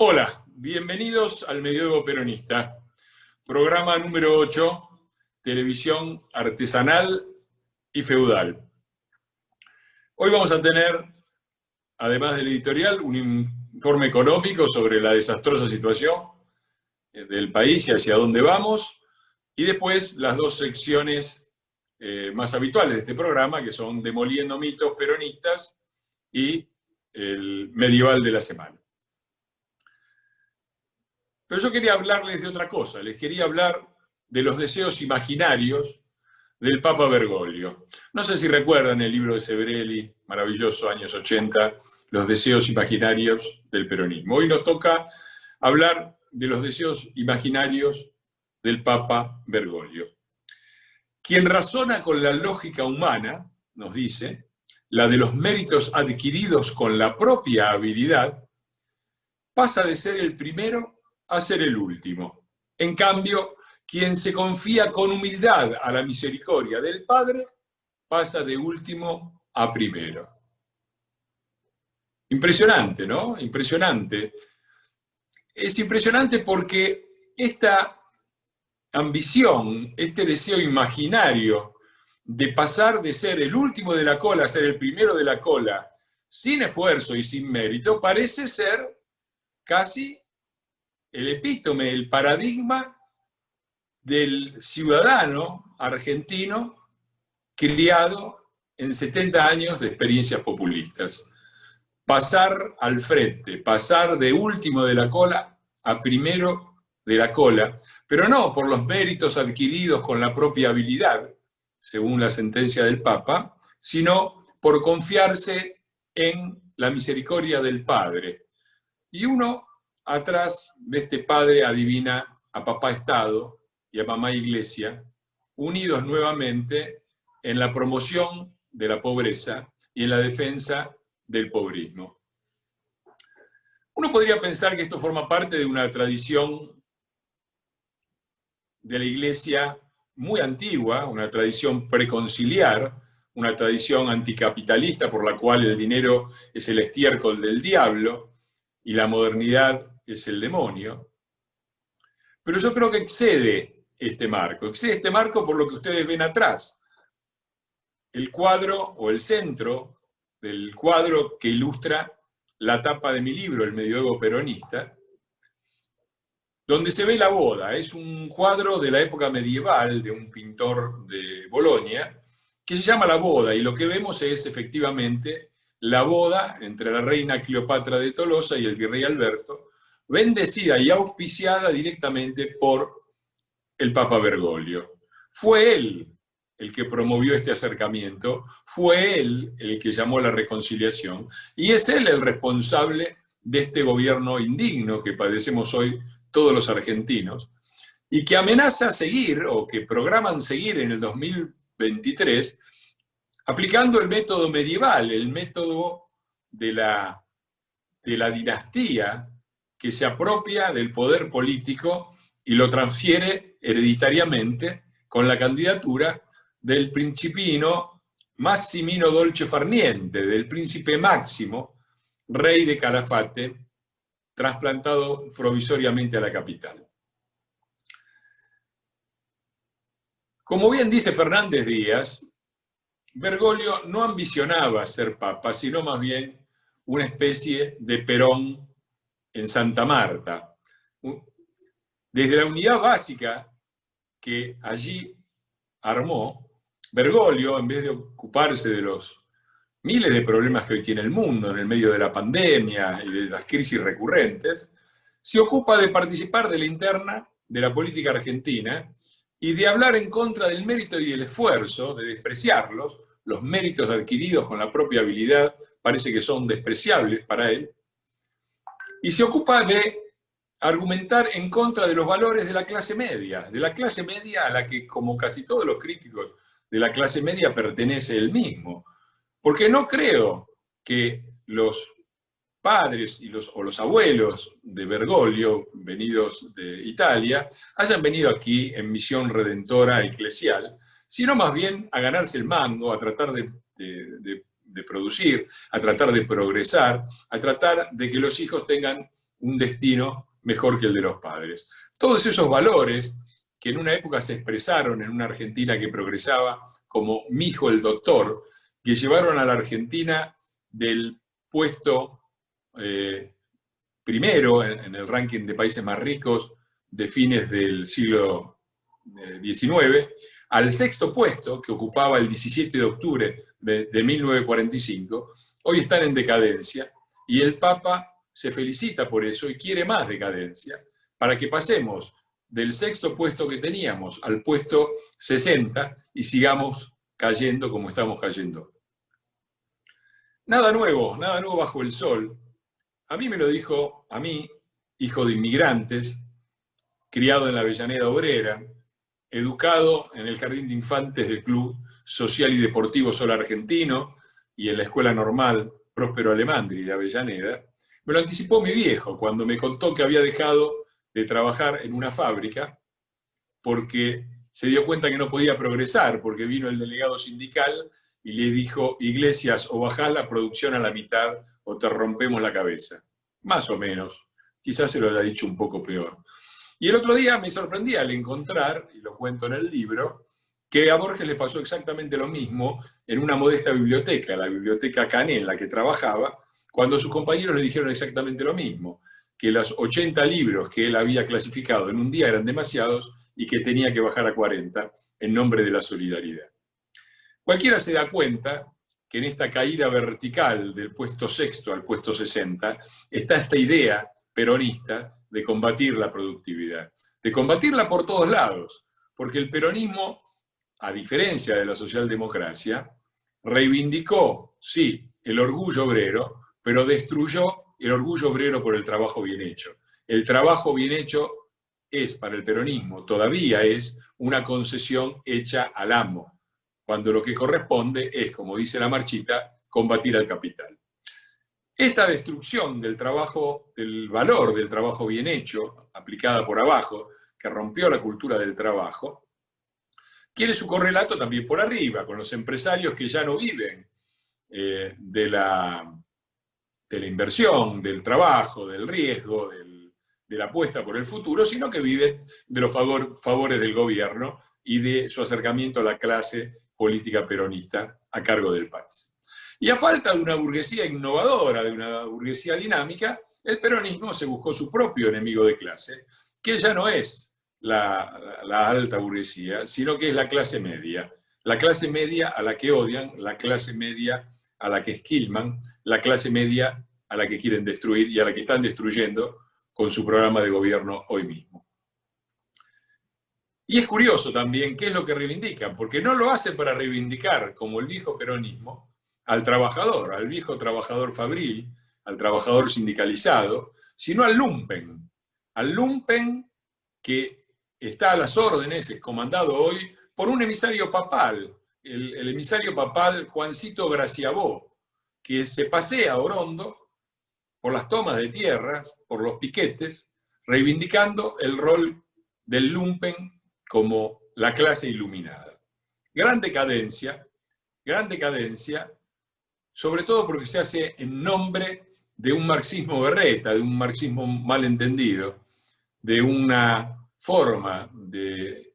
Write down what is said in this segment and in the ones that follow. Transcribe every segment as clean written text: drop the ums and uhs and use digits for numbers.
Hola, bienvenidos al Medioevo Peronista, programa número 8, televisión artesanal y feudal. Hoy vamos a tener, además del editorial, un informe económico sobre la desastrosa situación del país y hacia dónde vamos, y después las dos secciones más habituales de este programa, que son Demoliendo mitos peronistas y el Medieval de la semana. Pero yo quería hablarles de otra cosa, les quería hablar de los deseos imaginarios del Papa Bergoglio. No sé si recuerdan el libro de Severelli, maravilloso, años 80, Los deseos imaginarios del peronismo. Hoy nos toca hablar de los deseos imaginarios del Papa Bergoglio. Quien razona con la lógica humana, nos dice, la de los méritos adquiridos con la propia habilidad, pasa de ser el primero a ser el último. En cambio, quien se confía con humildad a la misericordia del Padre, pasa de último a primero. Impresionante, ¿no? Impresionante. Es impresionante porque esta ambición, este deseo imaginario de pasar de ser el último de la cola a ser el primero de la cola, sin esfuerzo y sin mérito, parece ser casi el epítome, el paradigma del ciudadano argentino criado en 70 años de experiencias populistas. Pasar al frente, pasar de último de la cola a primero de la cola, pero no por los méritos adquiridos con la propia habilidad, según la sentencia del Papa, sino por confiarse en la misericordia del Padre. Y uno, atrás de este Padre, adivina a Papá Estado y a Mamá Iglesia, unidos nuevamente en la promoción de la pobreza y en la defensa del pobrismo. Uno podría pensar que esto forma parte de una tradición de la Iglesia muy antigua, una tradición preconciliar, una tradición anticapitalista por la cual el dinero es el estiércol del diablo y la modernidad es el demonio. Pero yo creo que excede este marco por lo que ustedes ven atrás. El cuadro o el centro del cuadro que ilustra la tapa de mi libro, El Medioevo Peronista, donde se ve la boda. Es un cuadro de la época medieval de un pintor de Bolonia que se llama La Boda, y lo que vemos es efectivamente la boda entre la reina Cleopatra de Tolosa y el virrey Alberto, bendecida y auspiciada directamente por el Papa Bergoglio. Fue él el que promovió este acercamiento, fue él el que llamó a la reconciliación, y es él el responsable de este gobierno indigno que padecemos hoy todos los argentinos, y que amenaza seguir, o que programan seguir en el 2023, aplicando el método medieval, el método de la dinastía que se apropia del poder político y lo transfiere hereditariamente con la candidatura del principino Massimino Dolce Farniente, del príncipe Máximo, rey de Calafate, trasplantado provisoriamente a la capital. Como bien dice Fernández Díaz, Bergoglio no ambicionaba ser papa, sino más bien una especie de Perón en Santa Marta. Desde la unidad básica que allí armó, Bergoglio, en vez de ocuparse de los miles de problemas que hoy tiene el mundo en el medio de la pandemia y de las crisis recurrentes, se ocupa de participar de la interna de la política argentina y de hablar en contra del mérito y del esfuerzo, de despreciarlos. Los méritos adquiridos con la propia habilidad parece que son despreciables para él, y se ocupa de argumentar en contra de los valores de la clase media a la que, como casi todos los críticos de la clase media, pertenece él mismo. Porque no creo que los padres o los abuelos de Bergoglio, venidos de Italia, hayan venido aquí en misión redentora eclesial, sino más bien a ganarse el mango, a tratar de producir, a tratar de progresar, a tratar de que los hijos tengan un destino mejor que el de los padres. Todos esos valores que en una época se expresaron en una Argentina que progresaba como mijo el doctor, que llevaron a la Argentina del puesto primero en el ranking de países más ricos de fines del siglo XIX, al sexto puesto que ocupaba el 17 de octubre de 1945, hoy están en decadencia y el Papa se felicita por eso y quiere más decadencia para que pasemos del sexto puesto que teníamos al puesto 60 y sigamos cayendo como estamos cayendo. Nada nuevo bajo el sol. A mí me lo dijo, a mí, hijo de inmigrantes, criado en la Avellaneda Obrera, educado en el Jardín de Infantes del Club Social y Deportivo Sol Argentino y en la Escuela Normal Próspero Alemandri de Avellaneda, me lo anticipó mi viejo cuando me contó que había dejado de trabajar en una fábrica porque se dio cuenta que no podía progresar, porque vino el delegado sindical y le dijo: Iglesias, o bajás la producción a la mitad o te rompemos la cabeza. Más o menos. Quizás se lo haya dicho un poco peor. Y el otro día me sorprendí al encontrar, y lo cuento en el libro, que a Borges le pasó exactamente lo mismo en una modesta biblioteca, la biblioteca Cané, en la que trabajaba, cuando sus compañeros le dijeron exactamente lo mismo, que los 80 libros que él había clasificado en un día eran demasiados y que tenía que bajar a 40 en nombre de la solidaridad. Cualquiera se da cuenta que en esta caída vertical del puesto sexto al puesto 60 está esta idea peronista de combatir la productividad, de combatirla por todos lados, porque el peronismo, a diferencia de la socialdemocracia, reivindicó, sí, el orgullo obrero, pero destruyó el orgullo obrero por el trabajo bien hecho. El trabajo bien hecho es, para el peronismo, todavía es una concesión hecha al amo, cuando lo que corresponde es, como dice la marchita, combatir al capital. Esta destrucción del trabajo, del valor del trabajo bien hecho, aplicada por abajo, que rompió la cultura del trabajo, quiere su correlato también por arriba, con los empresarios que ya no viven de la inversión, del trabajo, del riesgo, de la apuesta por el futuro, sino que viven de los favores del gobierno y de su acercamiento a la clase política peronista a cargo del país. Y a falta de una burguesía innovadora, de una burguesía dinámica, el peronismo se buscó su propio enemigo de clase, que ya no es la alta burguesía, sino que es la clase media a la que odian, la clase media a la que esquilman, la clase media a la que quieren destruir y a la que están destruyendo con su programa de gobierno hoy mismo. Y es curioso también qué es lo que reivindican, porque no lo hacen para reivindicar, como el viejo peronismo, al trabajador, al viejo trabajador fabril, al trabajador sindicalizado, sino al lumpen que está a las órdenes, es comandado hoy por un emisario papal, el emisario papal Juancito Graciabó, que se pasea a Orondo por las tomas de tierras, por los piquetes, reivindicando el rol del lumpen como la clase iluminada. Gran decadencia, sobre todo porque se hace en nombre de un marxismo berreta, de un marxismo malentendido, de una forma de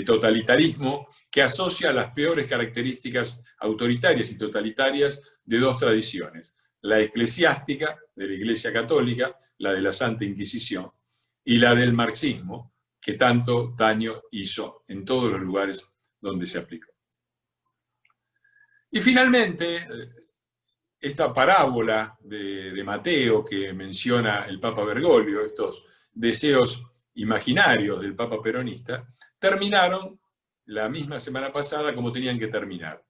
totalitarismo que asocia las peores características autoritarias y totalitarias de dos tradiciones: la eclesiástica, de la Iglesia Católica, la de la Santa Inquisición, y la del marxismo, que tanto daño hizo en todos los lugares donde se aplicó. Y finalmente, esta parábola de Mateo que menciona el Papa Bergoglio, estos deseos imaginarios del Papa peronista, terminaron la misma semana pasada como tenían que terminar.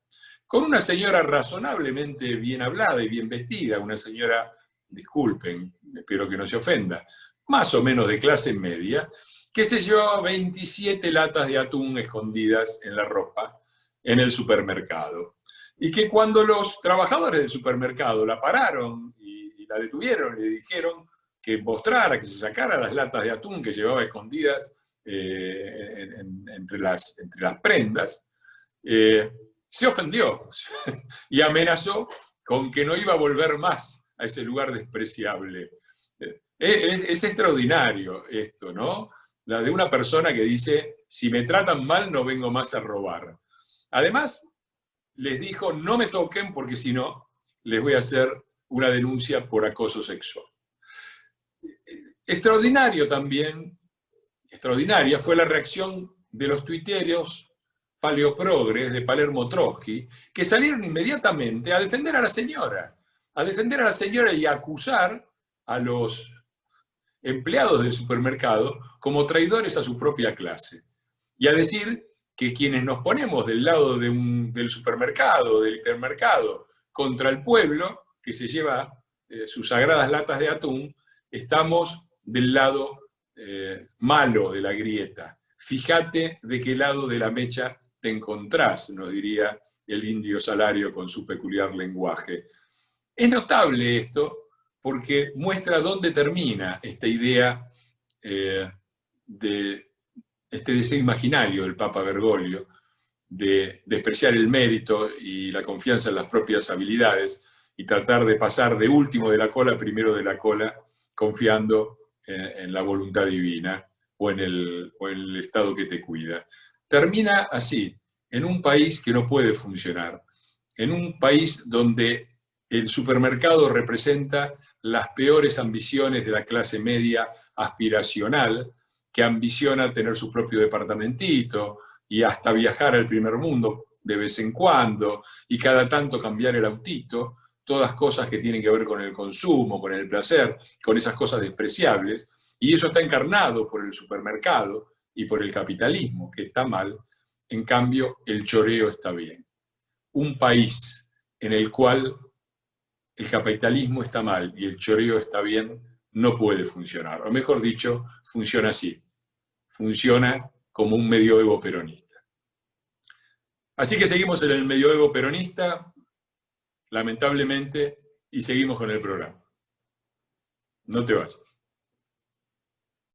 Con una señora razonablemente bien hablada y bien vestida, una señora, disculpen, espero que no se ofenda, más o menos de clase media, que se llevaba 27 latas de atún escondidas en la ropa en el supermercado. Y que cuando los trabajadores del supermercado la pararon y la detuvieron y le dijeron que mostrara, que se sacara las latas de atún que llevaba escondidas entre las prendas, se ofendió y amenazó con que no iba a volver más a ese lugar despreciable. Es extraordinario esto, ¿no? La de una persona que dice, si me tratan mal no vengo más a robar. Además, les dijo, no me toquen porque si no, les voy a hacer una denuncia por acoso sexual. Extraordinario también, extraordinaria fue la reacción de los tuiteros paleoprogres de Palermo Trotsky, que salieron inmediatamente a defender a la señora, y a acusar a los empleados del supermercado como traidores a su propia clase. Y a decir que quienes nos ponemos del lado del supermercado, del hipermercado, contra el pueblo, que se lleva sus sagradas latas de atún, estamos del lado malo de la grieta. Fíjate de qué lado de la mecha te encontrás, nos diría el indio Salario con su peculiar lenguaje. Es notable esto porque muestra dónde termina esta idea de este deseo imaginario del Papa Bergoglio de despreciar el mérito y la confianza en las propias habilidades y tratar de pasar de último de la cola, primero de la cola, confiando en la voluntad divina o en el Estado que te cuida. Termina así, en un país que no puede funcionar, en un país donde el supermercado representa las peores ambiciones de la clase media aspiracional, que ambiciona tener su propio departamentito y hasta viajar al primer mundo de vez en cuando y cada tanto cambiar el autito, todas cosas que tienen que ver con el consumo, con el placer, con esas cosas despreciables, y eso está encarnado por el supermercado y por el capitalismo, que está mal. En cambio, el choreo está bien. Un país en el cual el capitalismo está mal y el choreo está bien, no puede funcionar. O mejor dicho, funciona así. Funciona como un medioevo peronista. Así que seguimos en el medioevo peronista, lamentablemente, y seguimos con el programa. No te vayas.